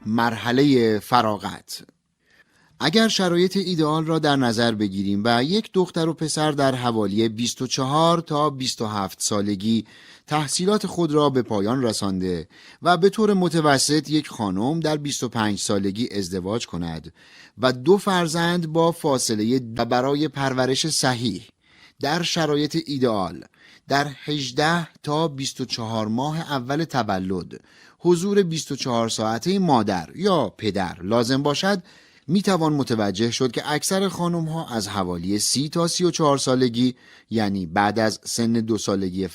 مرحله فراغت. اگر شرایط ایدئال را در نظر بگیریم و یک دختر و پسر در حوالی 24 تا 27 سالگی تحصیلات خود را به پایان رسانده و به طور متوسط یک خانم در 25 سالگی ازدواج کند و 2 فرزند با فاصله برای پرورش صحیح در شرایط ایدئال در 18 تا 24 ماه اول تولد حضور 24 ساعته مادر یا پدر لازم باشد، می توان متوجه شد که اکثر خانم ها از حوالی 30 تا 34 سالگی، یعنی بعد از سن 2 سالگی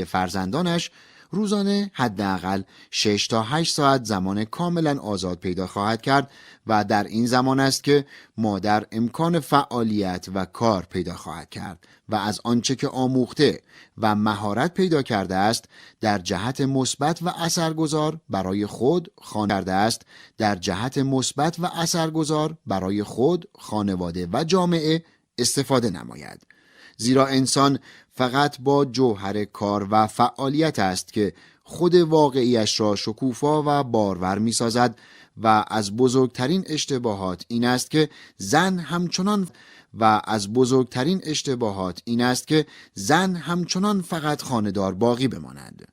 فرزندانش، روزانه حداقل 6 تا 8 ساعت زمان کاملا آزاد پیدا خواهد کرد و در این زمان است که مادر امکان فعالیت و کار پیدا خواهد کرد و از آنچه که آموخته و مهارت پیدا کرده است در جهت مثبت و اثرگذار برای خود خانواده و جامعه استفاده نماید. زیرا انسان فقط با جوهر کار و فعالیت است که خود واقعیش را شکوفا و بارور می سازد و از بزرگترین اشتباهات این است که زن همچنان فقط خانه‌دار باقی بماند.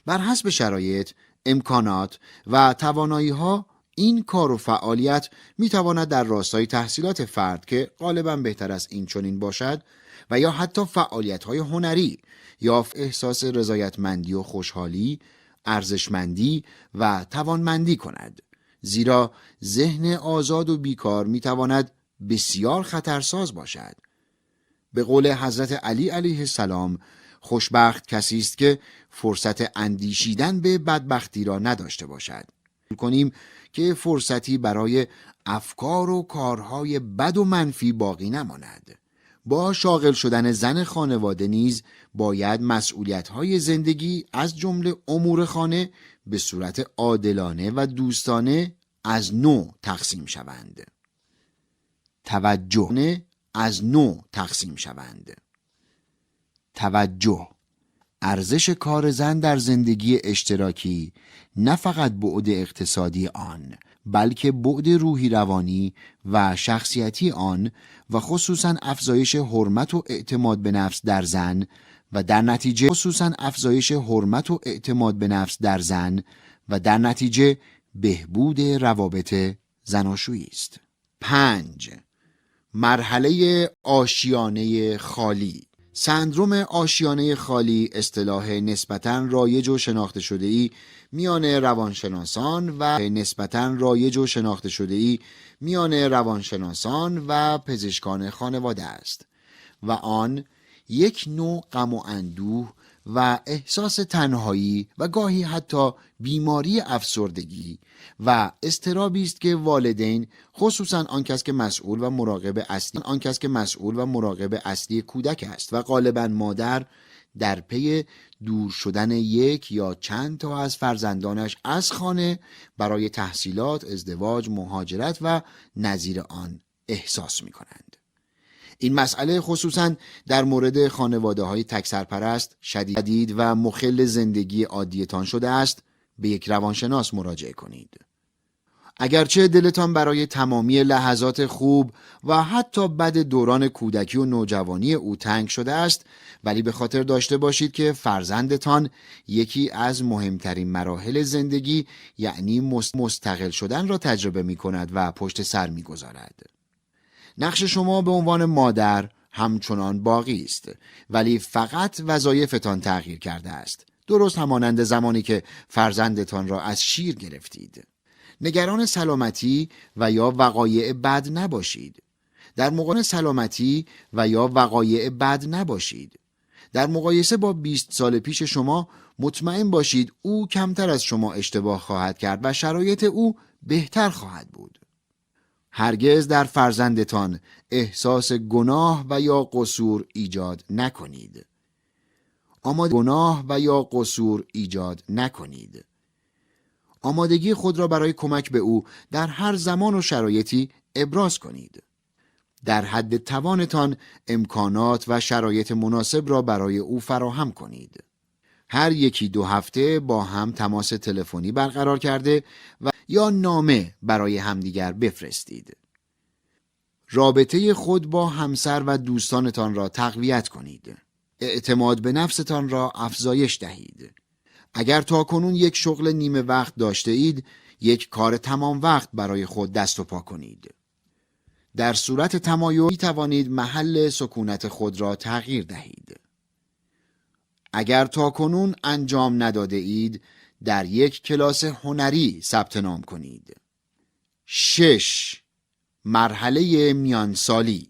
بر حسب شرایط، امکانات و توانایی‌ها این کار و فعالیت می تواند در راستای تحصیلات فرد که غالباً بهتر است این چنین باشد و یا حتی فعالیت‌های هنری یا احساس رضایتمندی و خوشحالی، ارزشمندی و توانمندی کند. زیرا ذهن آزاد و بیکار می تواند بسیار خطرساز باشد. به قول حضرت علی علیه السلام، خوشبخت کسی است که فرصت اندیشیدن به بدبختی را نداشته باشد. کنیم که فرصتی برای افکار و کارهای بد و منفی باقی نماند. با شاغل شدن زن خانواده نیز باید مسئولیت‌های زندگی از جمله امور خانه به صورت عادلانه و دوستانه از نو تقسیم شوند. توجه. ارزش کار زن در زندگی اشتراکی نه فقط بعد اقتصادی آن، بلکه بعد روحی روانی و شخصیتی آن و خصوصاً افزایش حرمت و اعتماد به نفس در زن و در نتیجه بهبود روابط زناشویی است. 5. مرحله آشیانه خالی. سندروم آشیانه خالی اصطلاح نسبتاً رایج و شناخته شده‌ای میان روانشناسان و پزشکان خانواده است و آن یک نوع غم و اندوه و احساس تنهایی و گاهی حتی بیماری افسردگی و اضطرابی است که والدین، خصوصاً آن کس که مسئول و مراقب اصلی کودک است و غالباً مادر، در پی دور شدن یک یا چند تا از فرزندانش از خانه برای تحصیلات، ازدواج، مهاجرت و نظیر آن احساس می کنند. این مسئله خصوصاً در مورد خانواده‌های تک سرپرست شدید و مخل زندگی عادیتان شده است. به یک روانشناس مراجعه کنید. اگرچه دلتان برای تمامی لحظات خوب و حتی بد دوران کودکی و نوجوانی او تنگ شده است، ولی به خاطر داشته باشید که فرزندتان یکی از مهمترین مراحل زندگی، یعنی مستقل شدن را تجربه می کند و پشت سر می گذارد. نقش شما به عنوان مادر همچنان باقی است، ولی فقط وظایفتان تغییر کرده است. درست همانند زمانی که فرزندتان را از شیر گرفتید. نگران سلامتی و یا وقایع بد نباشید. در مقایسه با 20 سال پیش شما مطمئن باشید او کمتر از شما اشتباه خواهد کرد و شرایط او بهتر خواهد بود. هرگز در فرزندتان احساس گناه و یا قصور ایجاد نکنید. آمادگی خود را برای کمک به او در هر زمان و شرایطی ابراز کنید. در حد توانتان امکانات و شرایط مناسب را برای او فراهم کنید. هر 1-2 هفته با هم تماس تلفنی برقرار کرده و یا نامه برای همدیگر بفرستید. رابطه خود با همسر و دوستانتان را تقویت کنید. اعتماد به نفستان را افزایش دهید. اگر تاکنون یک شغل نیمه وقت داشته اید، یک کار تمام وقت برای خود دست و پا کنید. در صورت تمایل می توانید محل سکونت خود را تغییر دهید. اگر تاکنون انجام نداده اید، در یک کلاس هنری ثبت نام کنید. 6. مرحله میانسالی.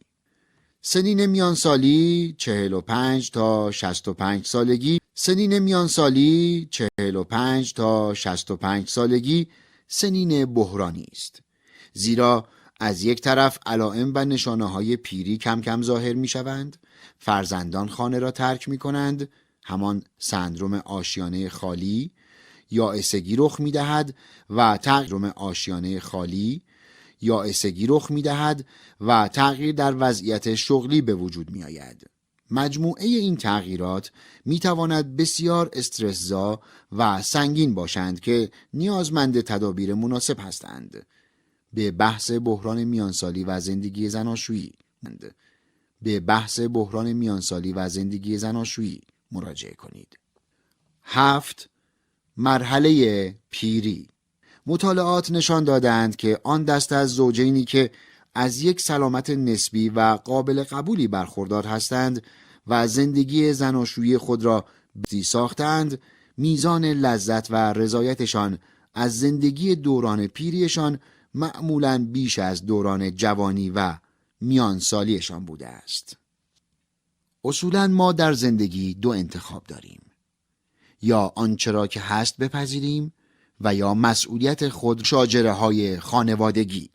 سنین میانسالی 45 تا 65 سالگی. سنین میانسالی 45 تا 65 سالگی سنین بحرانی است. زیرا از یک طرف علائم و نشانه‌های پیری کم کم ظاهر می‌شوند، فرزندان خانه را ترک می‌کنند، همان سندرم آشیانه خالی، یائسگی رخ می‌دهد و تغییر در وضعیت شغلی به وجود می‌آید. مجموعه این تغییرات می‌تواند بسیار استرس‌زا و سنگین باشند که نیازمند تدابیر مناسب هستند. به بحث بحران میانسالی و زندگی زناشویی مراجعه کنید. 7. مرحله پیری. مطالعات نشان دادند که آن دست از زوجینی که از یک سلامت نسبی و قابل قبولی برخوردار هستند و زندگی زناشویی خود را بهتر ساختند، میزان لذت و رضایتشان از زندگی دوران پیریشان معمولاً بیش از دوران جوانی و میانسالیشان بوده است. اصولاً ما در زندگی دو انتخاب داریم: یا آنچه را که هست بپذیریم و یا مسئولیت خود. مشاجره‌های خانوادگی.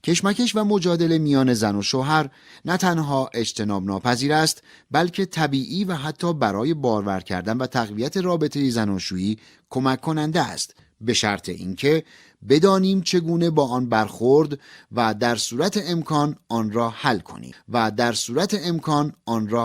کشمکش و مجادله میان زن و شوهر نه تنها اجتناب ناپذیر است، بلکه طبیعی و حتی برای بارور کردن و تقویت رابطه زناشویی کمک کننده است، به شرط اینکه بدانیم چگونه با آن برخورد و در صورت امکان آن را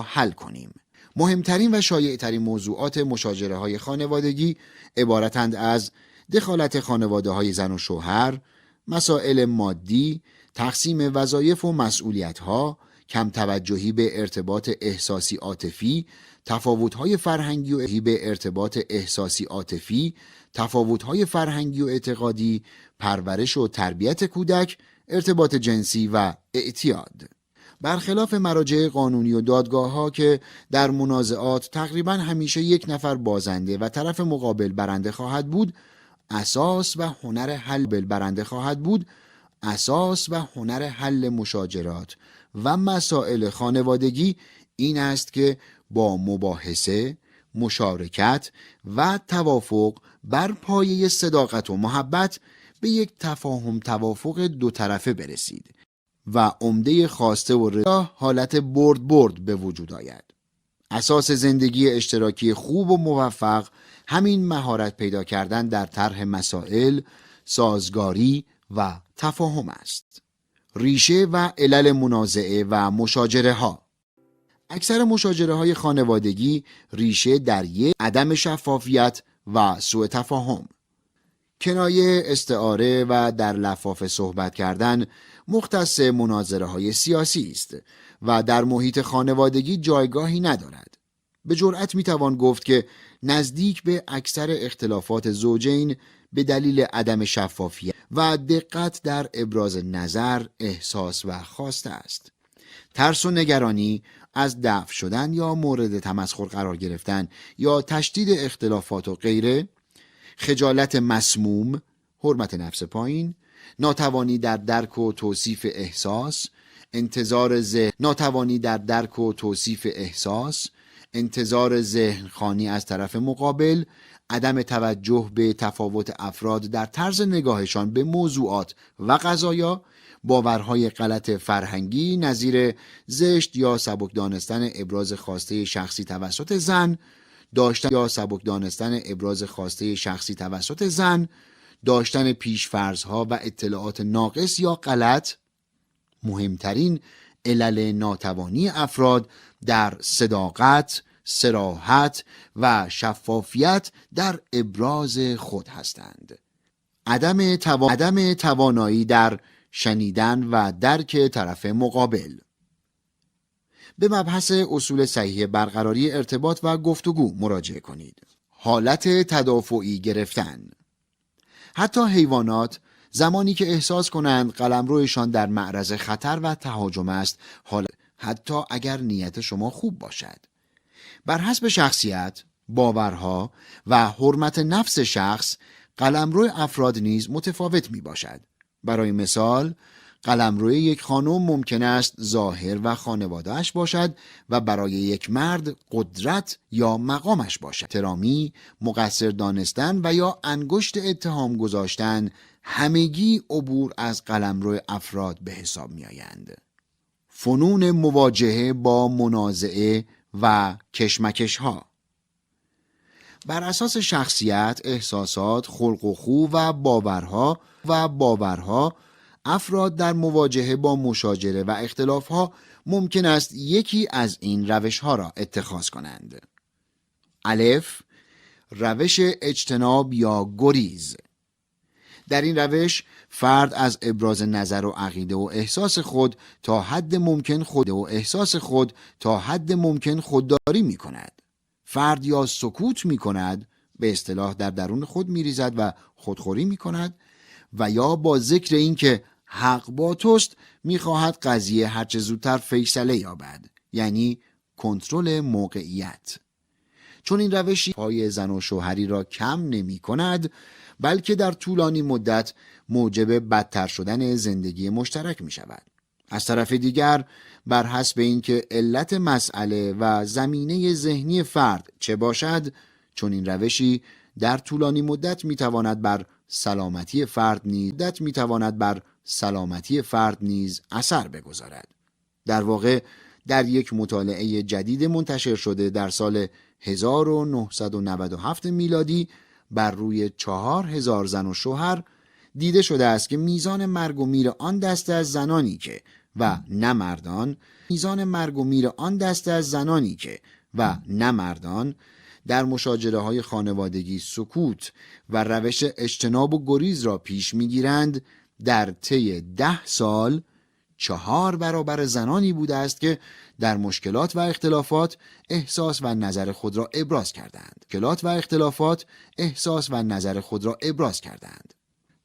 حل کنیم. مهمترین و شایع‌ترین موضوعات مشاجره‌های خانوادگی عبارتند از دخالت خانواده‌های زن و شوهر، مسائل مادی، تقسیم وظایف و مسئولیت‌ها، کم توجهی به ارتباط احساسی عاطفی، تفاوت‌های فرهنگی و اعتقادی، پرورش و تربیت کودک، ارتباط جنسی و اعتیاد. برخلاف مراجع قانونی و دادگاه‌ها که در منازعات تقریباً همیشه یک نفر بازنده و طرف مقابل برنده خواهد بود، اساس و هنر حل مشاجرات و مسائل خانوادگی این است که با مباحثه، مشارکت و توافق بر پایه صداقت و محبت به یک توافق دو طرفه برسید و عمده خواسته و رضا حالت برد به وجود آید. اساس زندگی اشتراکی خوب و موفق همین مهارت پیدا کردن در طرح مسائل، سازگاری و تفاهم است. ریشه و علل منازعه و مشاجره ها. اکثر مشاجره های خانوادگی ریشه در یک عدم شفافیت و سوء تفاهم. کنایه، استعاره و در لفافه صحبت کردن مختص مناظره های سیاسی است و در محیط خانوادگی جایگاهی ندارد. به جرأت میتوان گفت که نزدیک به اکثر اختلافات زوجین به دلیل عدم شفافیت و دقت در ابراز نظر، احساس و خواسته است. ترس و نگرانی از دفع شدن یا مورد تمسخر قرار گرفتن یا تشدید اختلافات و غیره، خجالت مسموم، حرمت نفس پایین، ناتوانی در درک و توصیف احساس، انتظار ذهن خانی از طرف مقابل، عدم توجه به تفاوت افراد در طرز نگاهشان به موضوعات و قضایا، باورهای غلط فرهنگی نظیر زشت یا سبک دانستن ابراز خواسته شخصی توسط زن، داشتن پیش‌فرض‌ها و اطلاعات ناقص یا غلط. مهمترین علل ناتوانی افراد در صداقت، صراحت و شفافیت در ابراز خود هستند. عدم توانایی در شنیدن و درک طرف مقابل. به مبحث اصول صحیح برقراری ارتباط و گفتگو مراجعه کنید. حالت تدافعی گرفتن. حتی حیوانات زمانی که احساس کنند قلمرویشان در معرض خطر و تهاجم است، حتی اگر نیت شما خوب باشد. بر حسب شخصیت، باورها و حرمت نفس شخص، قلمرو افراد نیز متفاوت می باشد. برای مثال، قلمروی یک خانم ممکن است ظاهر و خانواده‌اش باشد و برای یک مرد قدرت یا مقامش باشد. احترامی، مقصر دانستن و یا انگشت اتهام گذاشتن همگی عبور از قلمرو افراد به حساب می آیند. فنون مواجهه با منازعه و کشمکش ها. بر اساس شخصیت، احساسات، خلق و خو و باورها افراد در مواجهه با مشاجره و اختلاف ها ممکن است یکی از این روش ها را اتخاذ کنند. الف، روش اجتناب یا گریز. در این روش فرد از ابراز نظر و عقیده و احساس خود تا حد ممکن خودداری می کند. فرد یا سکوت می کند، به اصطلاح در درون خود می ریزد و خودخوری می کند، و یا با ذکر این که حق با توست می خواهد قضیه هرچه زودتر فیصله یابد، یعنی کنترل موقعیت. چون این روشی پای زن و شوهری را کم نمی کند، بلکه در طولانی مدت موجب بدتر شدن زندگی مشترک می شود. از طرف دیگر، بر حسب اینکه علت مسئله و زمینه ذهنی فرد چه باشد، چون این روشی در طولانی مدت می تواند بر سلامتی فرد نیز اثر بگذارد. در واقع در یک مطالعه جدید منتشر شده در سال 1997 میلادی بر روی 4000 زن و شوهر دیده شده است که میزان مرگ و میر آن دسته از زنانی که و نه مردان در مشاجره های خانوادگی سکوت و روش اجتناب و گریز را پیش میگیرند، در طی 10 سال 4 برابر زنانی بوده است که در مشکلات و اختلافات احساس و نظر خود را ابراز کردند.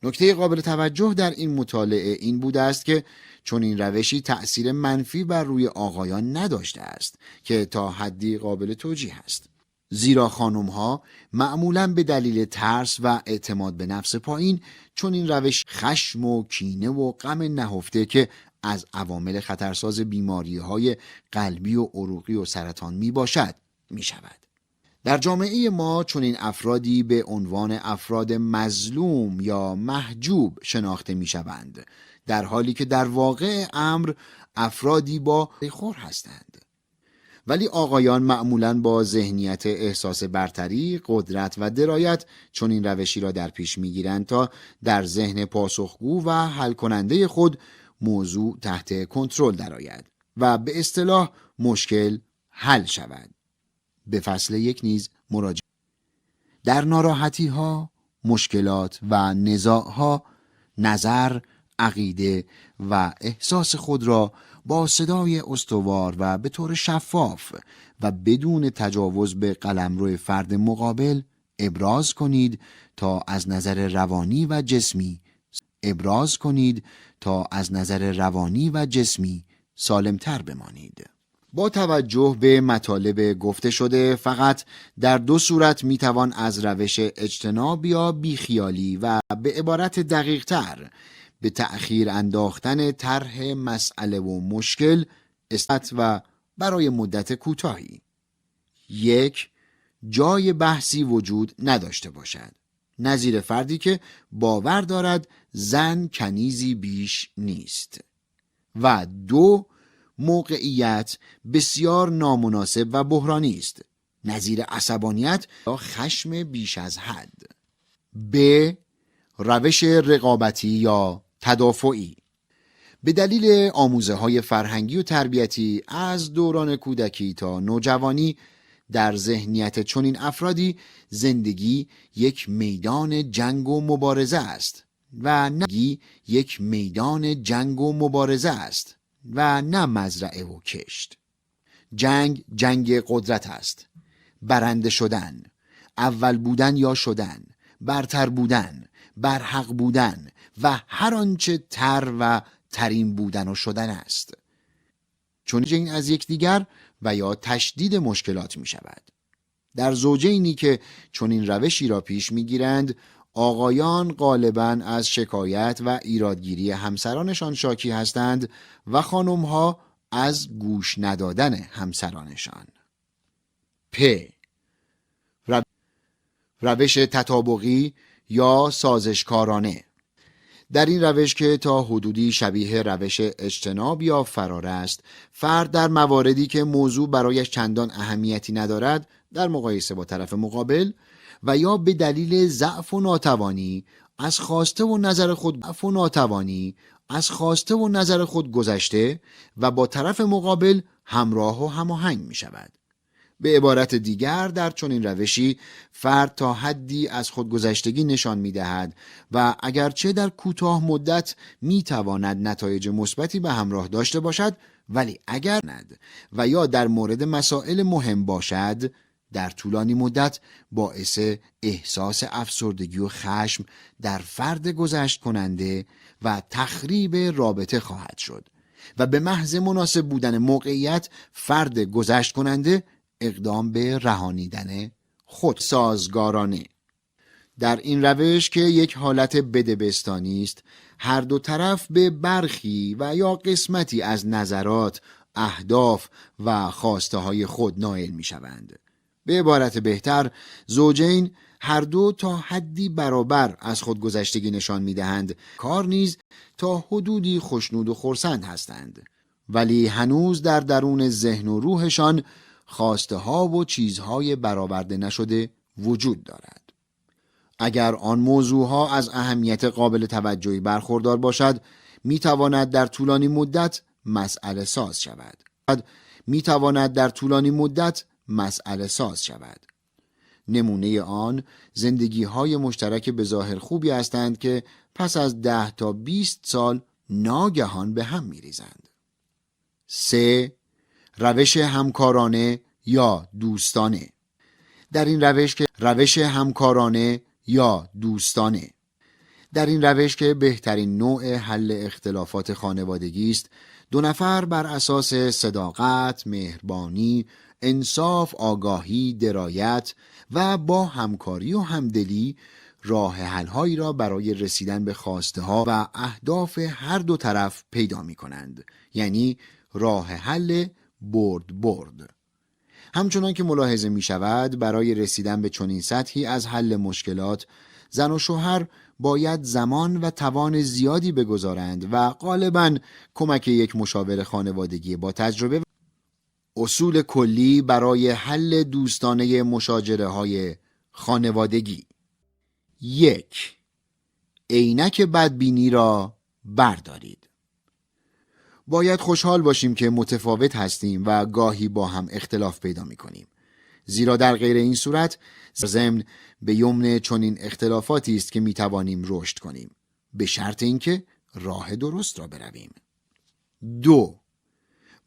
نکته قابل توجه در این مطالعه این بوده است که چون این روشی تأثیر منفی بر روی آقایان نداشته است که تا حدی قابل توجیه است. زیرا خانم‌ها معمولاً به دلیل ترس و اعتماد به نفس پایین چون این روش خشم و کینه و غم نهفته که از عوامل خطرساز بیماری‌های قلبی و عروقی و سرطان می شود. در جامعه ما چون این افرادی به عنوان افراد مظلوم یا محجوب شناخته می شوند، در حالی که در واقع امر افرادی با خور هستند. ولی آقایان معمولاً با ذهنیت احساس برتری، قدرت و درایت چون این روشی را در پیش می گیرند تا در ذهن پاسخگو و حل کننده خود موضوع تحت کنترل درآید و به اصطلاح مشکل حل شود. به فصل 1 نیز مراجعه. در ناراحتی ها، مشکلات و نزاع ها، نظر، عقیده و احساس خود را با صدای استوار و به طور شفاف و بدون تجاوز به قلمرو فرد مقابل ابراز کنید تا از نظر روانی و جسمی سالمتر بمانید. با توجه به مطالب گفته شده، فقط در 2 صورت میتوان از روش اجتناب یا بیخیالی و به عبارت دقیق تر به تأخیر انداختن طرح مسئله و مشکل و برای مدت کوتاهی. 1. جای بحثی وجود نداشته باشد، نظیر فردی که باور دارد زن کنیزی بیش نیست. و 2. موقعیت بسیار نامناسب و بحرانی است، نظیر عصبانیت یا خشم بیش از حد. ب. روش رقابتی یا تدافعی. به دلیل آموزه‌های فرهنگی و تربیتی از دوران کودکی تا نوجوانی در ذهنیت چنین افرادی زندگی یک میدان جنگ و مبارزه است و نه یک میدان جنگ و مبارزه است و نه مزرعه و کشت. جنگ قدرت است. برنده شدن، اول بودن یا شدن، برتر بودن، برحق بودن و هر آنچه تر و ترین بودن و شدن است. چون این از یکدیگر و یا تشدید مشکلات می شود. در زوجینی که چون این روشی را پیش می گیرند، آقایان غالباً از شکایت و ایرادگیری همسرانشان شاکی هستند و خانمها از گوش ندادن همسرانشان. روش تطابقی یا سازشکارانه. در این روش که تا حدودی شبیه روش اجتناب یا فرار است، فرد در مواردی که موضوع برایش چندان اهمیتی ندارد در مقایسه با طرف مقابل و یا به دلیل ضعف و ناتوانی از خواسته و نظر خود گذشته و با طرف مقابل همراه و هماهنگ می شود. به عبارت دیگر، در چنین روشی فرد تا حدی از خودگذشتگی نشان می‌دهد و اگرچه در کوتاه مدت می‌تواند نتایج مثبتی به همراه داشته باشد، ولی اگر ند و یا در مورد مسائل مهم باشد، در طولانی مدت باعث احساس افسردگی و خشم در فرد گذشت کننده و تخریب رابطه خواهد شد و به محض مناسب بودن موقعیت فرد گذشت کننده اقدام به رهانیدن خود. سازگارانه. در این روش که یک حالت بدبستانی است، هر دو طرف به برخی و یا قسمتی از نظرات، اهداف و خواسته های خود نائل می شوند. به عبارت بهتر، زوجین هر دو تا حدی برابر از خودگذشتگی نشان می دهند. کار نیز تا حدودی خوشنود و خرسند هستند، ولی هنوز در درون ذهن و روحشان خواسته ها و چیزهای برآورده نشده وجود دارد. اگر آن موضوع ها از اهمیت قابل توجهی برخوردار باشد، می تواند در طولانی مدت مسئله ساز شود. نمونه آن زندگی های مشترک به ظاهر خوبی هستند که پس از 10 تا 20 سال ناگهان به هم می ریزند. 3. روش همکارانه یا دوستانه. در این روش که بهترین نوع حل اختلافات خانوادگی است، دو نفر بر اساس صداقت، مهربانی، انصاف، آگاهی، درایت و با همکاری و همدلی راه حل‌هایی را برای رسیدن به خواسته ها و اهداف هر دو طرف پیدا می کنند. یعنی راه حل برد. همچنان که ملاحظه می شود، برای رسیدن به چنین سطحی از حل مشکلات، زن و شوهر باید زمان و توان زیادی بگذارند و غالباً کمک یک مشاور خانوادگی با تجربه. اصول کلی برای حل دوستانه مشاجره های خانوادگی. 1. عینک بدبینی را بردارید. باید خوشحال باشیم که متفاوت هستیم و گاهی با هم اختلاف پیدا می کنیم. زیرا در غیر این صورت ضمن به یمن چنین اختلافاتی است که می توانیم رشد کنیم، به شرط اینکه راه درست را برویم. 2.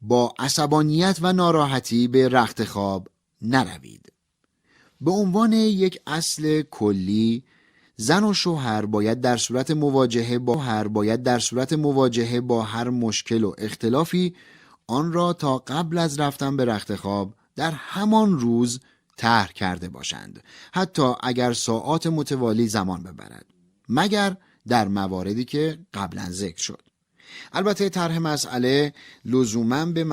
با عصبانیت و ناراحتی به رخت خواب نروید. به عنوان یک اصل کلی، زن و شوهر باید در صورت مواجهه با هر مشکل و اختلافی آن را تا قبل از رفتن به رخت خواب در همان روز طرح کرده باشند، حتی اگر ساعات متوالی زمان ببرد، مگر در مواردی که قبلا ذکر شد. البته طرح مسئله لزوماً به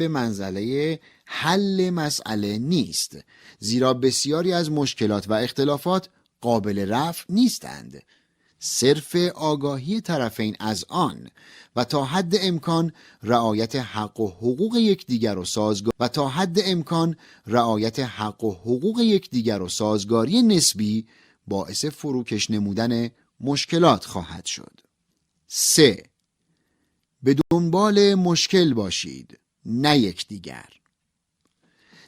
منزله حل مسئله نیست، زیرا بسیاری از مشکلات و اختلافات قابل رفع نیستند. صرف آگاهی طرفین از آن و تا حد امکان رعایت حق و حقوق یکدیگر و سازگاری نسبی باعث فروکش نمودن مشکلات خواهد شد. 3. به دنبال مشکل باشید، نه یکدیگر.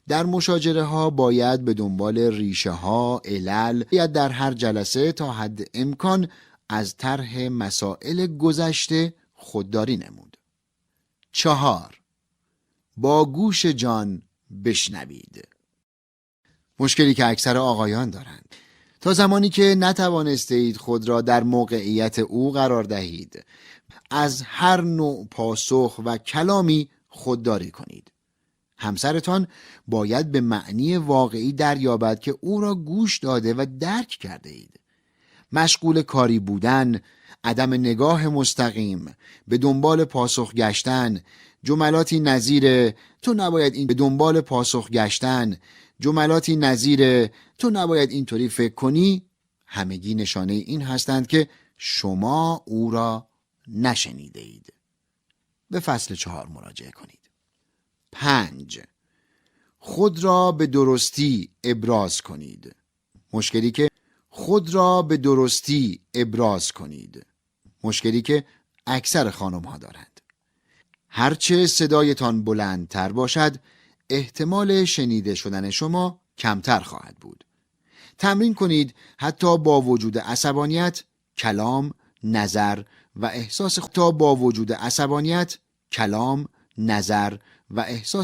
در مشاجره ها باید به دنبال ریشه ها، علل، باید در هر جلسه تا حد امکان از طرح مسائل گذشته خودداری نمود. 4. با گوش جان بشنوید. مشکلی که اکثر آقایان دارند. تا زمانی که نتوانستید خود را در موقعیت او قرار دهید، از هر نوع پاسخ و کلامی خودداری کنید. همسرتان باید به معنی واقعی دریابد که او را گوش داده و درک کرده اید. مشغول کاری بودن، عدم نگاه مستقیم، به دنبال پاسخ گشتن، جملاتی نظیر تو نباید این به دنبال پاسخ گشتن، جملاتی نظیر تو نباید اینطوری فکر کنی، همگی نشانه این هستند که شما او را نشنیده اید. به فصل 4 مراجعه کنید. 5. خود را به درستی ابراز کنید. مشکلی که خود را به درستی ابراز کنید. مشکلی که اکثر خانم ها دارند. هرچه صدایتان بلندتر باشد، احتمال شنیده شدن شما کمتر خواهد بود. تمرین کنید حتی با وجود عصبانیت، کلام، نظر و احساس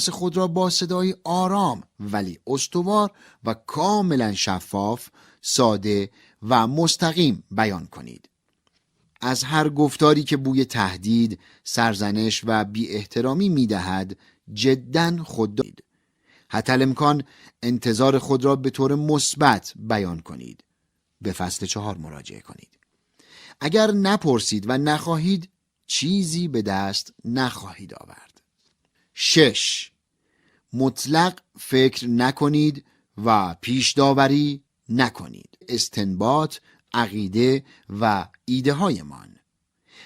خود را با صدای آرام ولی استوار و کاملا شفاف، ساده و مستقیم بیان کنید. از هر گفتاری که بوی تهدید، سرزنش و بی احترامی می دهد جداً خودداری کنید. حتی الامکان انتظار خود را به طور مثبت بیان کنید. به فصل 4 مراجعه کنید. اگر نپرسید و نخواهید، چیزی به دست نخواهید آورد. 6. مطلق فکر نکنید و پیش داوری نکنید. استنباط، عقیده و ایده هایمان.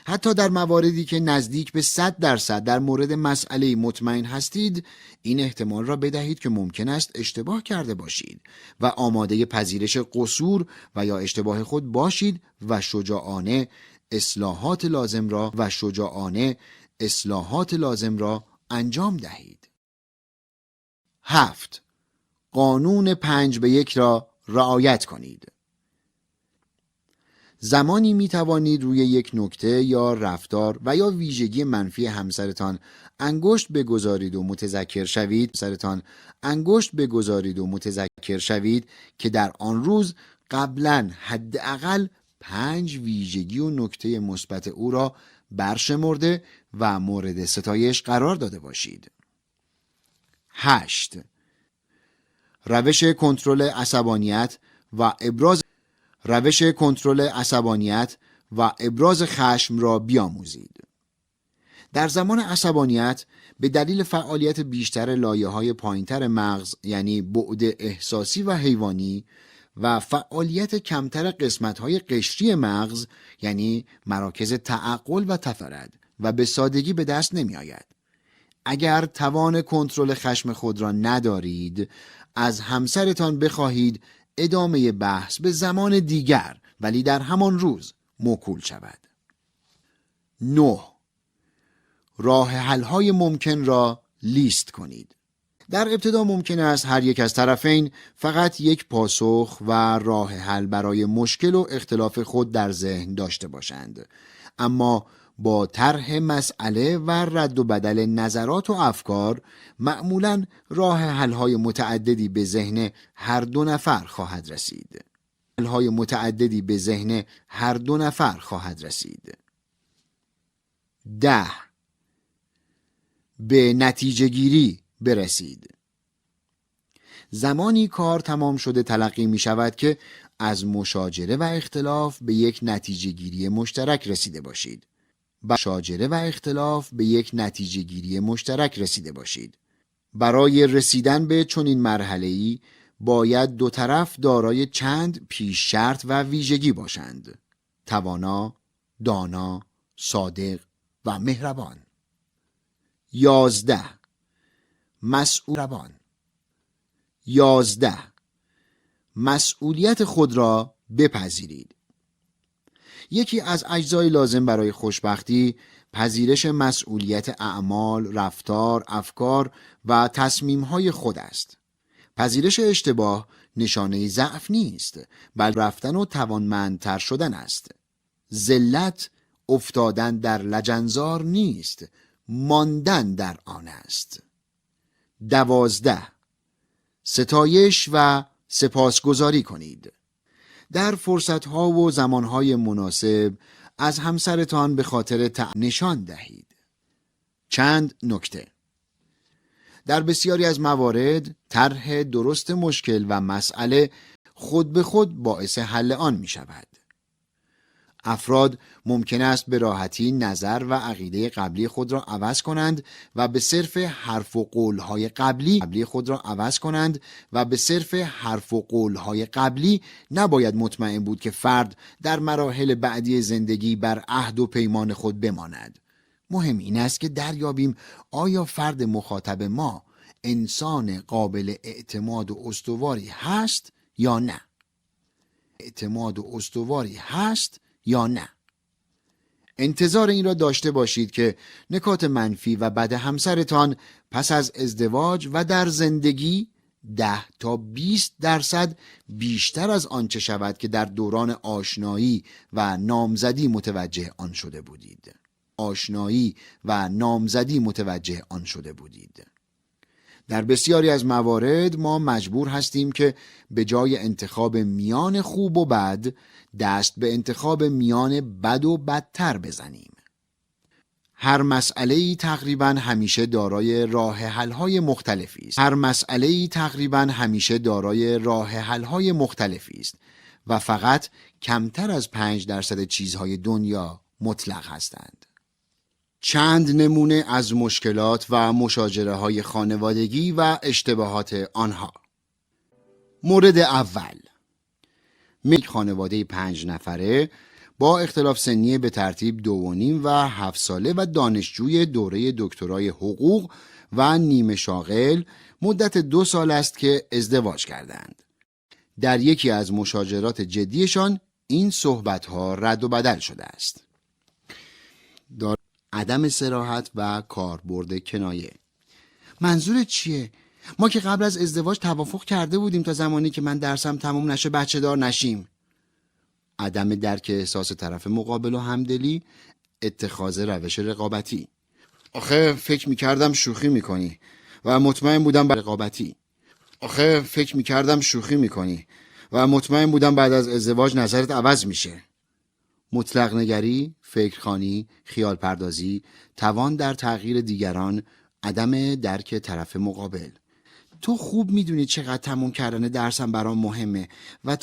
حتی در مواردی که نزدیک به 100% در مورد مسئله مطمئن هستید، این احتمال را بدهید که ممکن است اشتباه کرده باشید و آماده پذیرش قصور و یا اشتباه خود باشید و شجاعانه اصلاحات لازم را انجام دهید. 7. قانون 5-1 را رعایت کنید. زمانی می توانید روی یک نکته یا رفتار و یا ویژگی منفی همسرتان انگشت بگذارید و متذکر شوید که در آن روز قبلا حداقل 5 ویژگی و نکته مثبت او را برشمرده و مورد ستایش قرار داده باشید. 8. روش کنترل عصبانیت و ابراز خشم را بیاموزید. در زمان عصبانیت به دلیل فعالیت بیشتر لایه‌های پایین‌تر مغز، یعنی بعد احساسی و حیوانی، و فعالیت کمتر قسمت‌های قشری مغز، یعنی مراکز تعقل و تفرد، و به سادگی به دست نمی‌آید. اگر توان کنترل خشم خود را ندارید، از همسرتان بخواهید ادامه بحث به زمان دیگر ولی در همان روز موکول شود. 9. راه حل‌های ممکن را لیست کنید. در ابتدا ممکن است هر یک از طرفین فقط یک پاسخ و راه حل برای مشکل و اختلاف خود در ذهن داشته باشند، اما با طرح مسئله و رد و بدل نظرات و افکار معمولاً راه حل‌های متعددی به ذهن هر دو نفر خواهد رسید. 10. به نتیجه گیری برسید. زمانی کار تمام شده تلقی می شود که از مشاجره و اختلاف به یک نتیجه گیری مشترک رسیده باشید. برای رسیدن به چنین مرحله‌ای باید دو طرف دارای چند پیش شرط و ویژگی باشند: توانا، دانا، صادق و مهربان. 11. مسئولیت خود را بپذیرید. یکی از اجزای لازم برای خوشبختی پذیرش مسئولیت اعمال، رفتار، افکار و تصمیم‌های خود است. پذیرش اشتباه نشانه ضعف نیست، بلکه رفتن و توانمندتر شدن است. ذلت افتادن در لجنزار نیست، ماندن در آن است. 12. ستایش و سپاسگزاری کنید. در فرصت‌ها و زمان‌های مناسب از همسرتان به خاطر نشان دهید. چند نکته. در بسیاری از موارد طرح درست مشکل و مسئله خود به خود باعث حل آن می شود. افراد ممکن است به راحتی نظر و عقیده قبلی خود را عوض کنند و به صرف حرف و قولهای قبلی نباید مطمئن بود که فرد در مراحل بعدی زندگی بر عهد و پیمان خود بماند. مهم این است که دریابیم آیا فرد مخاطب ما انسان قابل اعتماد و استواری هست یا نه. انتظار این را داشته باشید که نکات منفی و بد همسرتان پس از ازدواج و در زندگی 10 تا 20% بیشتر از آنچه شود که در دوران آشنایی و نامزدی متوجه آن شده بودید. در بسیاری از موارد ما مجبور هستیم که به جای انتخاب میان خوب و بد دست به انتخاب میان بد و بدتر بزنیم. هر مسئله‌ای تقریباً همیشه دارای راه حل‌های مختلفی است و فقط کمتر از 5% چیزهای دنیا مطلق هستند. چند نمونه از مشکلات و مشاجره‌های خانوادگی و اشتباهات آنها. مورد اول، یک خانواده 5 نفره با اختلاف سنی به ترتیب 2.5 و 7 ساله و دانشجوی دوره دکترای حقوق و نیمه شاغل مدت 2 سال است که ازدواج کردند. در یکی از مشاجرات جدیشان این صحبت‌ها رد و بدل شده است. عدم صراحت و کاربرد کنایه. منظورت چیه؟ ما که قبل از ازدواج توافق کرده بودیم تا زمانی که من درسم تموم نشه بچه دار نشیم. عدم درک احساس طرف مقابل و همدلی، اتخاذ روش رقابتی. آخه فکر می‌کردم شوخی می‌کنی و مطمئن بودم بعد از ازدواج نظرت عوض میشه. مطلق نگری، فکرخوانی، خیال پردازی، توان در تغییر دیگران، عدم درک طرف مقابل. تو خوب میدونی چقدر تموم کردن درسم برام مهمه و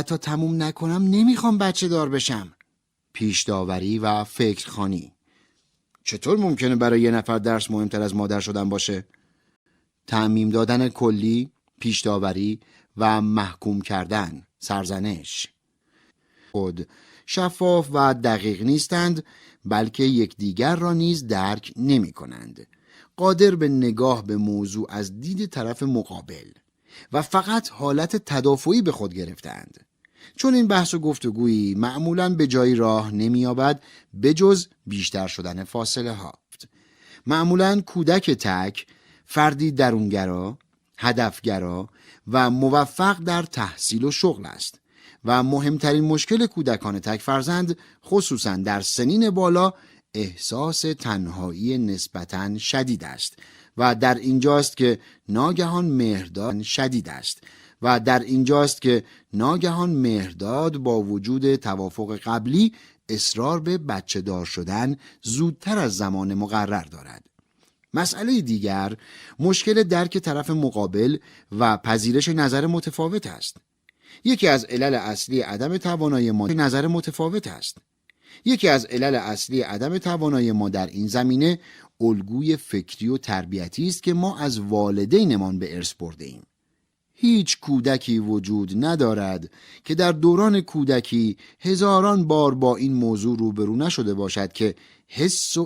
تا تموم نکنم نمیخوام بچه دار بشم. پیش داوری و فکرخوانی. چطور ممکنه برای یه نفر درس مهمتر از مادر شدن باشه؟ تعمیم دادن کلی، پیش داوری و محکوم کردن، سرزنش. خود شفاف و دقیق نیستند، بلکه یکدیگر را نیز درک نمی کنند. قادر به نگاه به موضوع از دید طرف مقابل و فقط حالت تدافعی به خود گرفتند. چون این بحث و گفتگویی معمولاً به جایی راه نمی‌یابد بجز بیشتر شدن فاصله ها. معمولاً کودک تک، فردی درونگرا، هدفگرا و موفق در تحصیل و شغل است و مهمترین مشکل کودکان تک فرزند خصوصاً در سنین بالا احساس تنهایی نسبتاً شدید است و در اینجاست که ناگهان مهرداد با وجود توافق قبلی اصرار به بچه دار شدن زودتر از زمان مقرر دارد. مسئله دیگر مشکل درک طرف مقابل و پذیرش نظر متفاوت است. یکی از علل اصلی عدم توانایی ما در این زمینه الگوی فکری و تربیتی است که ما از والدینمان به ارث برده ایم. هیچ کودکی وجود ندارد که در دوران کودکی هزاران بار با این موضوع روبرو نشده باشد که حس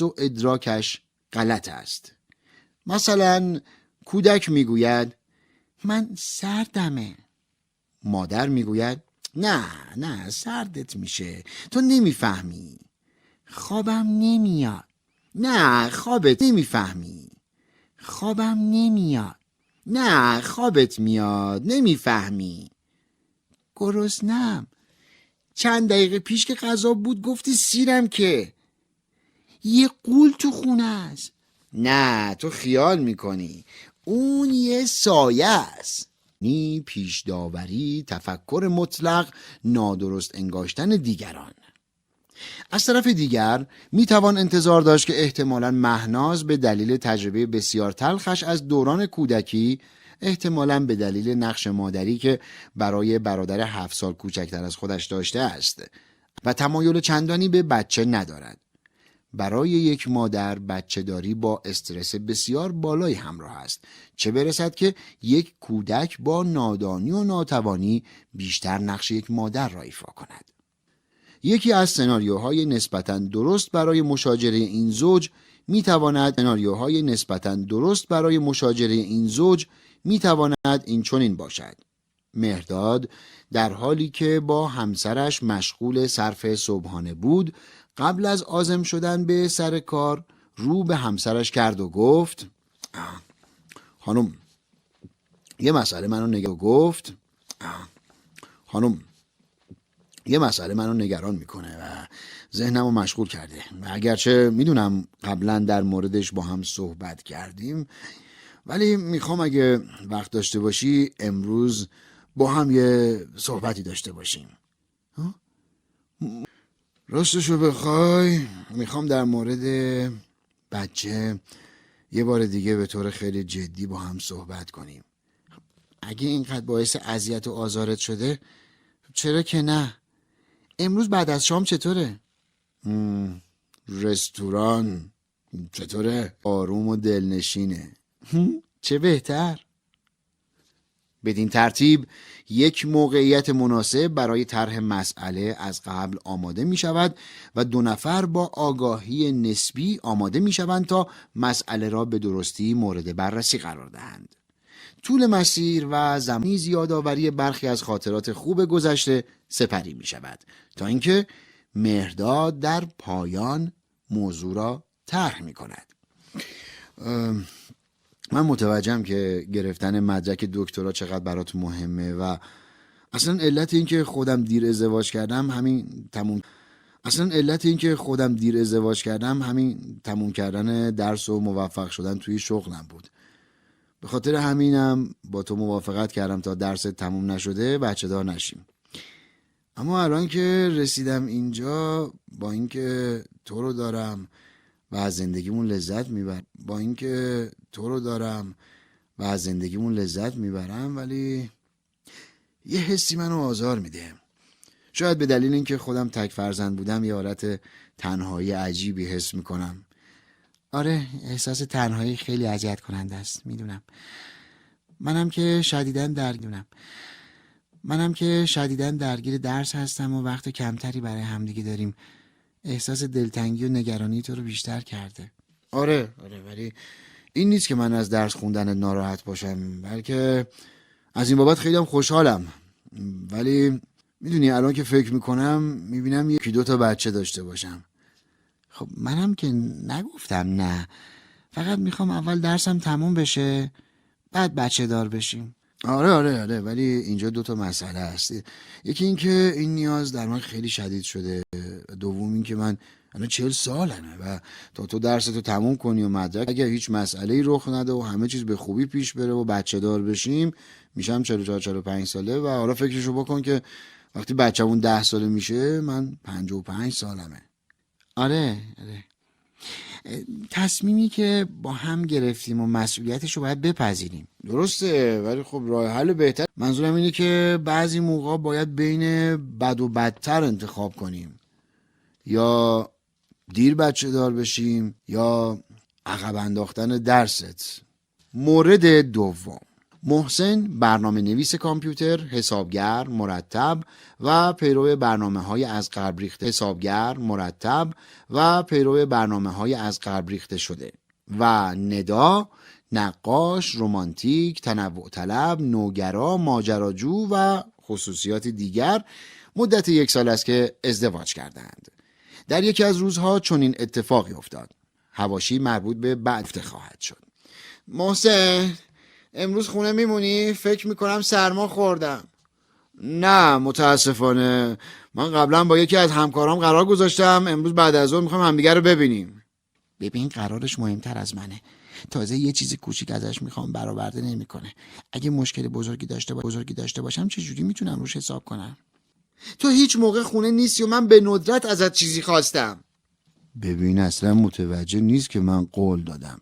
و ادراکش غلط است. مثلا کودک میگوید من سردمه. مادر میگوید نه سردت میشه، تو نمیفهمی. خوابم نمیاد. نه خوابت نمیفهمی. خوابم نمیاد. نه خوابت میاد، نمیفهمی. گرسنم. چند دقیقه پیش که غذا بود گفتی سیرم که. یه غول تو خونه است. نه تو خیال میکنی، اون یه سایه است. نی پیش داوری، تفکر مطلق، نادرست انگاشتن دیگران. از طرف دیگر می توان انتظار داشت که احتمالاً مهناز به دلیل تجربه بسیار تلخش از دوران کودکی، احتمالاً به دلیل نقش مادری که برای برادر 7 سال کوچکتر از خودش داشته است و تمایل چندانی به بچه ندارد. برای یک مادر بچه داری با استرس بسیار بالایی همراه است، چه برسد که یک کودک با نادانی و ناتوانی بیشتر نقش یک مادر را ایفا کند. یکی از سناریوهای نسبتاً درست برای مشاجره این زوج میتواند این چنین باشد: مهرداد در حالی که با همسرش مشغول صرف صبحانه بود، قبل از عازم شدن به سر کار رو به همسرش کرد و گفت: خانم یه مسئله منو نگران میکنه و ذهنمو مشغول کرده و اگرچه میدونم قبلا در موردش با هم صحبت کردیم، ولی میخوام اگه وقت داشته باشی امروز با هم یه صحبتی داشته باشیم. راستشو بخوای میخوام در مورد بچه یه بار دیگه به طور خیلی جدی با هم صحبت کنیم. اگه اینقدر باعث اذیت و آزارت شده، چرا که نه؟ امروز بعد از شام چطوره؟ رستوران چطوره؟ آروم و دلنشینه. چه بهتر. بدین ترتیب یک موقعیت مناسب برای طرح مسئله از قبل آماده می شود و دو نفر با آگاهی نسبی آماده می شوند تا مسئله را به درستی مورد بررسی قرار دهند. طول مسیر و زمانی یادآوری برخی از خاطرات خوب گذشته سپری می شود تا اینکه مهرداد در پایان موضوع را طرح می کند. من متوجهم که گرفتن مدرک دکترا چقدر برات مهمه و اصلا علت این که خودم دیر ازدواج کردم همین تموم کردن درس و موفق شدن توی شغلم بود. به خاطر همینم با تو موافقت کردم تا درس تموم نشده بچه دار نشیم. اما الان که رسیدم اینجا، با اینکه تو رو دارم و از زندگیمون لذت میبرم ولی یه حسی منو آزار میده. شاید به دلیل اینکه خودم تک فرزند بودم یه حالت تنهایی عجیبی حس میکنم. آره، احساس تنهایی خیلی اذیت کننده است، میدونم. منم که شدیداً درگیر درس هستم و وقت کمتری برای همدیگه داریم. احساس دلتنگی و نگرانی تو رو بیشتر کرده. آره ولی این نیست که من از درس خوندن ناراحت باشم، بلکه از این بابت خیلی هم خوشحالم. ولی میدونی الان که فکر میکنم میبینم 1-2 تا بچه داشته باشم. خب منم که نگفتم نه، فقط میخوام اول درسم تموم بشه بعد بچه دار بشیم. آره ولی اینجا 2 تا مسئله هست. یکی این که این نیاز در من خیلی شدید شده، دوم این که من الان 40 سالمه و تا تو درستو تموم کنی و مدرک اگر هیچ مسئله‌ای رخ نده و همه چیز به خوبی پیش بره و بچه دار بشیم میشم 44-45 ساله و حالا فکرشو بکن که وقتی بچه‌مون 10 ساله میشه من 55 سالمه. آره تصمیمی که با هم گرفتیم و مسئولیتش رو باید بپذیریم. درسته، ولی خب راه حل بهتر. منظورم اینه که بعضی موقع باید بین بد و بدتر انتخاب کنیم، یا دیر بچه دار بشیم یا عقب انداختن درست. مورد دوم، محسن برنامه نویس کامپیوتر، حسابگر مرتب و پیرو برنامه‌های از قلب ریخته شده. و ندا نقاش، رمانتیک، تنوع طلب، نوگرا، ماجراجو و خصوصیات دیگر مدت 1 سال است که ازدواج کردند. در یکی از روزها چنین اتفاقی افتاد. حواشی مربوط به بعد خواهد شد. محسن، امروز خونه میمونی؟ فکر میکنم سرما خوردم. نه متاسفانه، من قبلا با یکی از همکارام قرار گذاشتم امروز بعد از ظهر میخوایم همدیگه رو ببینیم. ببین قرارش مهمتر از منه. تازه یه چیز کوچیک ازش میخوام برآورده نمیکنه. اگه مشکل بزرگی داشته باشم چجوری میتونم روش حساب کنم؟ تو هیچ موقع خونه نیستی و من به ندرت ازت چیزی خواستم. ببین اصلا متوجه نیست که من قول دادم.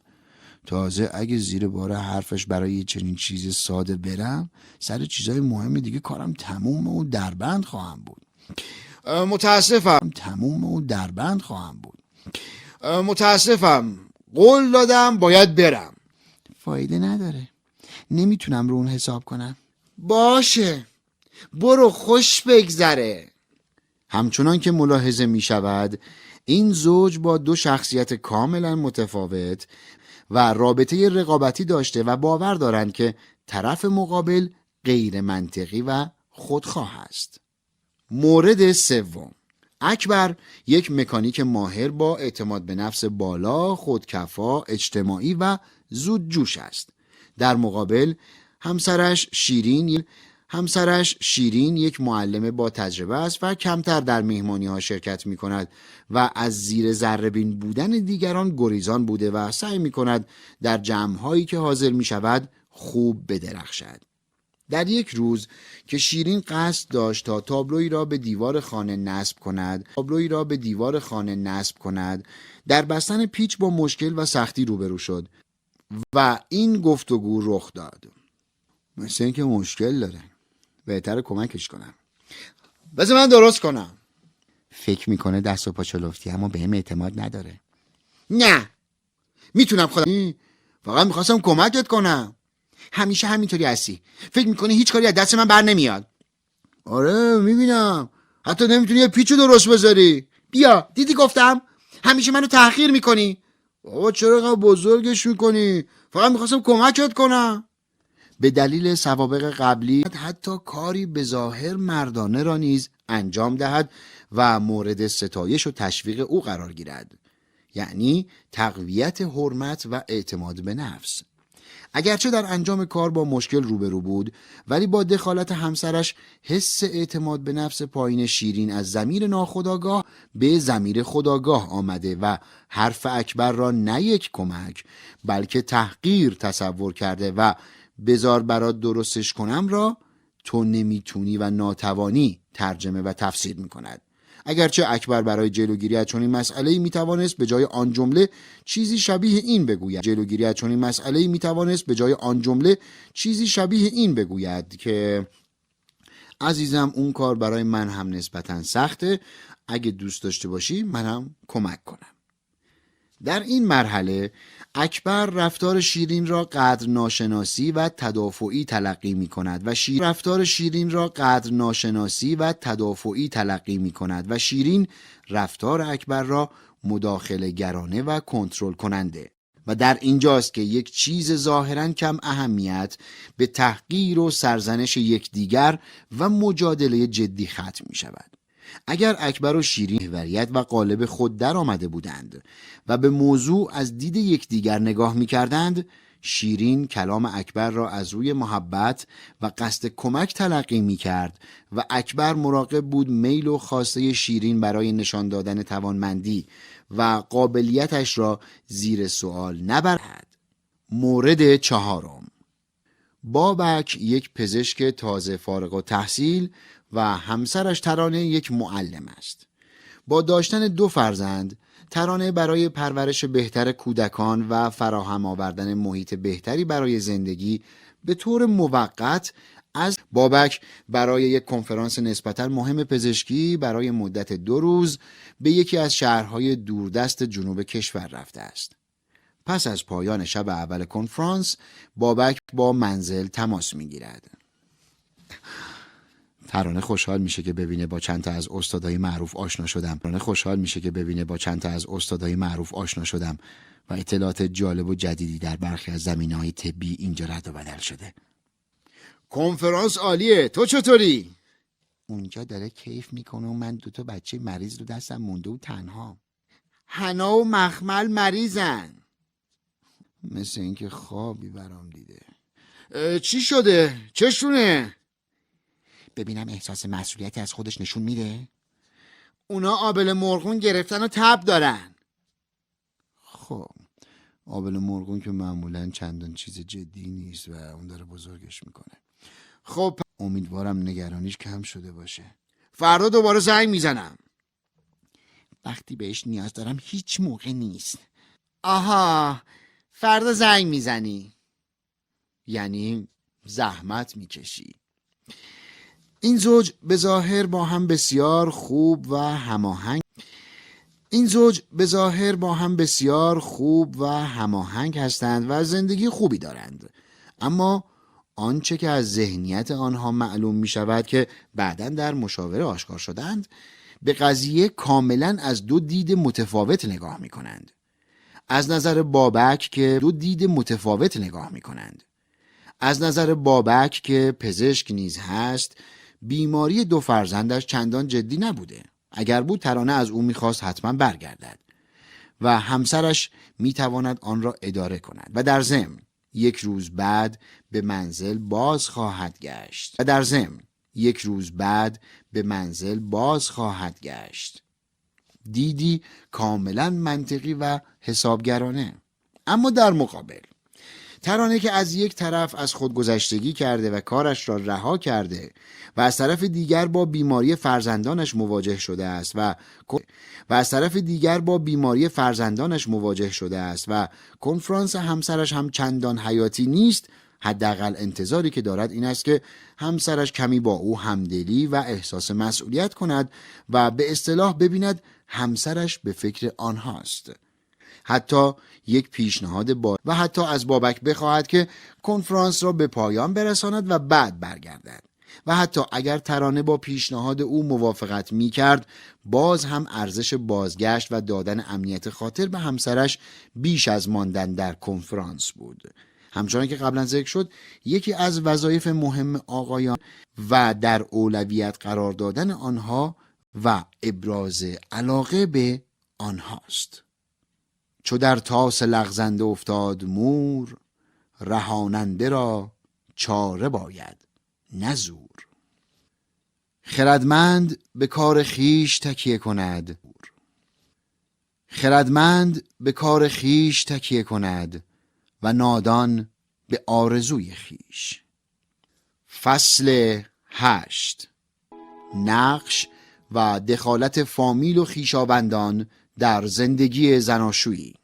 تازه اگه زیر بار حرفش برای چنین چیز ساده برم، سر چیزای مهم دیگه کارم تموم و دربند خواهم بود. متاسفم. قول دادم باید برم. فایده نداره. نمیتونم رو اون حساب کنم. باشه. برو خوش بگذره. همچنان که ملاحظه می شود این زوج با 2 شخصیت کاملا متفاوت و رابطه رقابتی داشته و باور دارند که طرف مقابل غیر منطقی و خودخواه است. مورد سوم، اکبر یک مکانیک ماهر با اعتماد به نفس بالا، خودکفا، اجتماعی و زودجوش است. در مقابل همسرش شیرین یک معلم با تجربه است و کمتر در مهمانی ها شرکت می کند و از زیر ذره‌بین بودن دیگران گریزان بوده و سعی می کند در جمع هایی که حاضر می شود خوب بدرخشد. در یک روز که شیرین قصد داشت تا تابلویی را به دیوار خانه نصب کند، در بستن پیچ با مشکل و سختی روبرو شد و این گفتگو رخ داد. مثل این که مشکل داره، بهتره کمکش کنم. بذار من درست کنم. فکر میکنه دست و پا چلفتی اما بهم اعتماد نداره. نه میتونم خودم، فقط میخواستم کمکت کنم. همیشه همینطوری هستی، فکر میکنی هیچ کاری از دست من بر نمیاد. آره میبینم، حتی نمیتونی یه پیچو درست بذاری. بیا دیدی گفتم همیشه منو تحقیر میکنی. بابا چرا اینقدر بزرگش میکنی؟ فقط میخواستم کمکت کنم. به دلیل سوابق قبلی حتی کاری به ظاهر مردانه را نیز انجام دهد و مورد ستایش و تشویق او قرار گیرد، یعنی تقویت حرمت و اعتماد به نفس. اگرچه در انجام کار با مشکل روبرو بود، ولی با دخالت همسرش حس اعتماد به نفس پایین شیرین از ضمیر ناخودآگاه به ضمیر خودآگاه آمده و حرف اکبر را نه یک کمک بلکه تحقیر تصور کرده و بذار برات درستش کنم را تو نمیتونی و ناتوانی ترجمه و تفسیر میکند. اگرچه اکبر برای جلوگیری از چنین مسئله‌ای میتوانست به جای آن جمله چیزی شبیه این بگوید که عزیزم اون کار برای من هم نسبتاً سخته، اگه دوست داشته باشی منم کمک کنم. در این مرحله اکبر رفتار شیرین را قدر ناشناسی و تدافعی تلقی می کند و شیرین رفتار اکبر را مداخله گرانه و کنترل کننده. و در اینجاست که یک چیز ظاهراً کم اهمیت به تحقیر و سرزنش یکدیگر و مجادله جدی ختم می شود. اگر اکبر و شیرین محوریت و قالب خود در آمده بودند و به موضوع از دید یکدیگر نگاه می کردند، شیرین کلام اکبر را از روی محبت و قصد کمک تلقی می کرد و اکبر مراقب بود میل و خواسته شیرین برای نشان دادن توانمندی و قابلیتش را زیر سوال نبرد. مورد چهارم، بابک یک پزشک تازه فارغ التحصیل و همسرش ترانه یک معلم است. با داشتن 2 فرزند، ترانه برای پرورش بهتر کودکان و فراهم آوردن محیط بهتری برای زندگی به طور موقت از بابک برای یک کنفرانس نسبتاً مهم پزشکی برای مدت 2 روز به یکی از شهرهای دوردست جنوب کشور رفته است. پس از پایان شب اول کنفرانس، بابک با منزل تماس می‌گیرد. ترانه خوشحال میشه که ببینه با چند تا از استادای معروف آشنا شدم. و اطلاعات جالب و جدیدی در برخی از زمینه‌های طبی اینجا رد و بدل شده. کنفرانس عالیه. تو چطوری؟ اونجا داره کیف میکنه و من 2 بچه مریض رو دستم مونده و تنها. حنا و مخمل مریضن. مثل اینکه خوابی برام دیده. چی شده؟ چشونه؟ ببینم احساس مسئولیتی از خودش نشون میده؟ اونا آبل مرغون گرفتن و تب دارن. خب آبل مرغون که معمولا چندان چیز جدی نیست و اون داره بزرگش میکنه. خب امیدوارم نگرانیش کم شده باشه. فردا دوباره زنگ میزنم. وقتی بهش نیاز دارم هیچ موقع نیست. آها، فردا زنگ میزنی. یعنی زحمت میکشی. این زوج به ظاهر با هم بسیار خوب و هماهنگ هستند و زندگی خوبی دارند. اما آنچه که از ذهنیت آنها معلوم می شود که بعداً در مشاوره آشکار شدند، به قضیه کاملاً از 2 دید متفاوت نگاه می کنند. از نظر بابک که پزشک نیز هست، بیماری 2 فرزندش چندان جدی نبوده. اگر بود ترانه از او میخواست حتما برگردد و همسرش میتواند آن را اداره کند و در ضمن 1 روز بعد به منزل باز خواهد گشت. دیدی کاملا منطقی و حسابگرانه. اما در مقابل ترانه که از یک طرف از خودگذشتگی کرده و کارش را رها کرده و از طرف دیگر با بیماری فرزندانش مواجه شده است و کنفرانس همسرش هم چندان حیاتی نیست، حداقل انتظاری که دارد این است که همسرش کمی با او همدلی و احساس مسئولیت کند و به اصطلاح ببیند همسرش به فکر آنهاست. حتی یک پیشنهاد و حتی از بابک بخواهد که کنفرانس را به پایان برساند و بعد برگردد. و حتی اگر ترانه با پیشنهاد او موافقت می کرد، باز هم ارزش بازگشت و دادن امنیت خاطر به همسرش بیش از ماندن در کنفرانس بود. همچنان که قبلا ذکر شد، یکی از وظایف مهم آقایان و در اولویت قرار دادن آنها و ابراز علاقه به آنهاست. چو در طاس لغزنده افتاد مور، رهاننده را چاره باید نه زور. خردمند به کار خویش تکیه کند و نادان به آرزوی خویش. فصل 8. نقش و دخالت فامیل و خویشاوندان در زندگی زناشویی.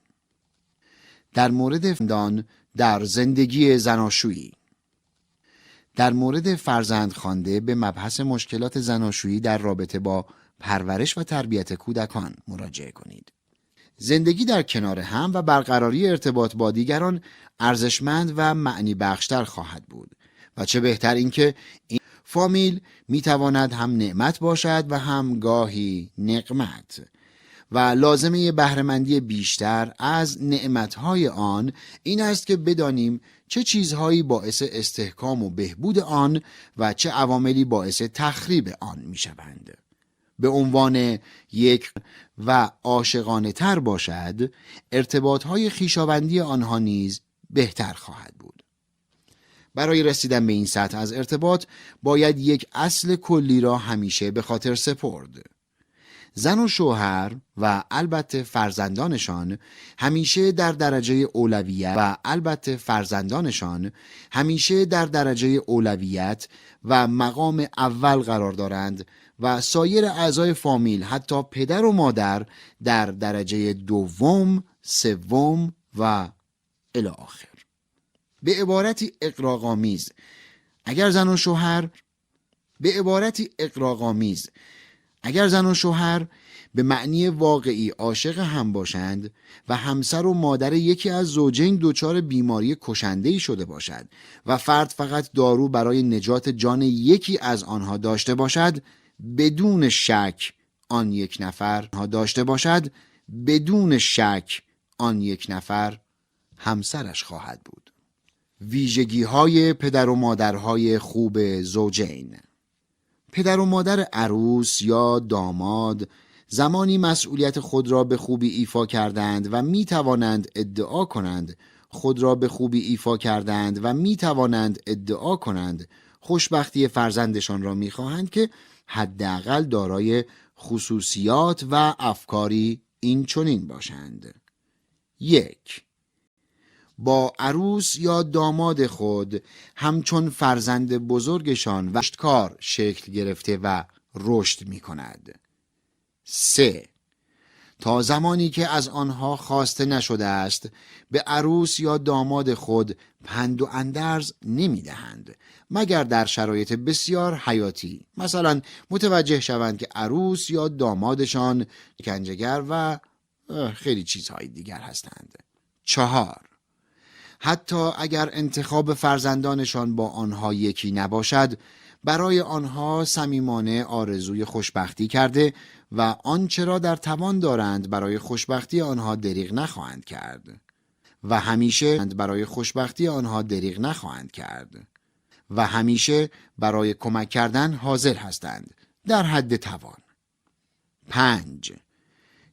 در مورد فرزندخوانده به مبحث مشکلات زناشویی در رابطه با پرورش و تربیت کودکان مراجعه کنید. زندگی در کنار هم و برقراری ارتباط با دیگران ارزشمند و معنی بخشتر خواهد بود و چه بهتر اینکه این فامیل میتواند هم نعمت باشد و هم گاهی نقمت و لازمه بهره‌مندی بیشتر از نعمتهای آن این است که بدانیم چه چیزهایی باعث استحکام و بهبود آن و چه عواملی باعث تخریب آن میشوند. به عنوان یک و عاشقانه تر باشد، ارتباطهای خویشاوندی آنها نیز بهتر خواهد بود. برای رسیدن به این سطح از ارتباط باید یک اصل کلی را همیشه به خاطر سپرد. زن و شوهر و البته فرزندانشان همیشه در درجه اولویت و مقام اول قرار دارند و سایر اعضای فامیل حتی پدر و مادر در درجه دوم، سوم و الی آخر. به عبارتی اغراق‌آمیز اگر زن و شوهر به معنی واقعی عاشق هم باشند و همسر و مادر یکی از زوجین دچار بیماری کشنده‌ای شده باشد و فرد فقط دارو برای نجات جان یکی از آنها داشته باشد، بدون شک آن یک نفر همسرش خواهد بود. ویژگی‌های پدر و مادرهای خوب زوجین. پدر و مادر عروس یا داماد زمانی مسئولیت خود را به خوبی ایفا کردند و می توانند ادعا کنند خوشبختی فرزندشان را می خواهند که حداقل دارای خصوصیات و افکاری این چنین باشند. 1. با عروس یا داماد خود همچون فرزند بزرگشان و کار شکل گرفته و رشد می کند. 3. تا زمانی که از آنها خواسته نشده است به عروس یا داماد خود پند و اندرز نمی دهند مگر در شرایط بسیار حیاتی، مثلا متوجه شوند که عروس یا دامادشان کنجگر و خیلی چیزهای دیگر هستند. 4. حتی اگر انتخاب فرزندانشان با آنها یکی نباشد، برای آنها صمیمانه آرزوی خوشبختی کرده و آنچه را در توان دارند برای خوشبختی آنها دریغ نخواهند کرد و همیشه برای کمک کردن حاضر هستند در حد توان. 5.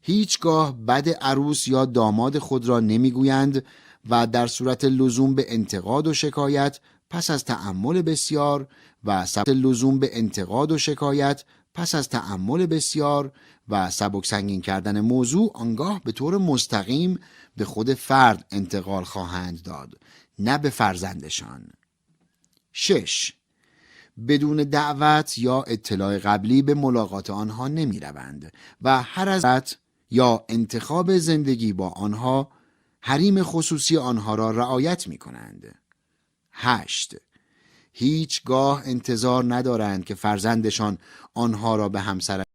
هیچگاه بد عروس یا داماد خود را نمیگویند و در صورت لزوم به انتقاد و شکایت پس از تأمل بسیار و سبک سنگین کردن موضوع آنگاه به طور مستقیم به خود فرد انتقال خواهند داد، نه به فرزندشان. 6. بدون دعوت یا اطلاع قبلی به ملاقات آنها نمی روند و هر از یا انتخاب زندگی با آنها حریم خصوصی آنها را رعایت می کنند. 8. هیچگاه انتظار ندارند که فرزندشان آنها را به همسر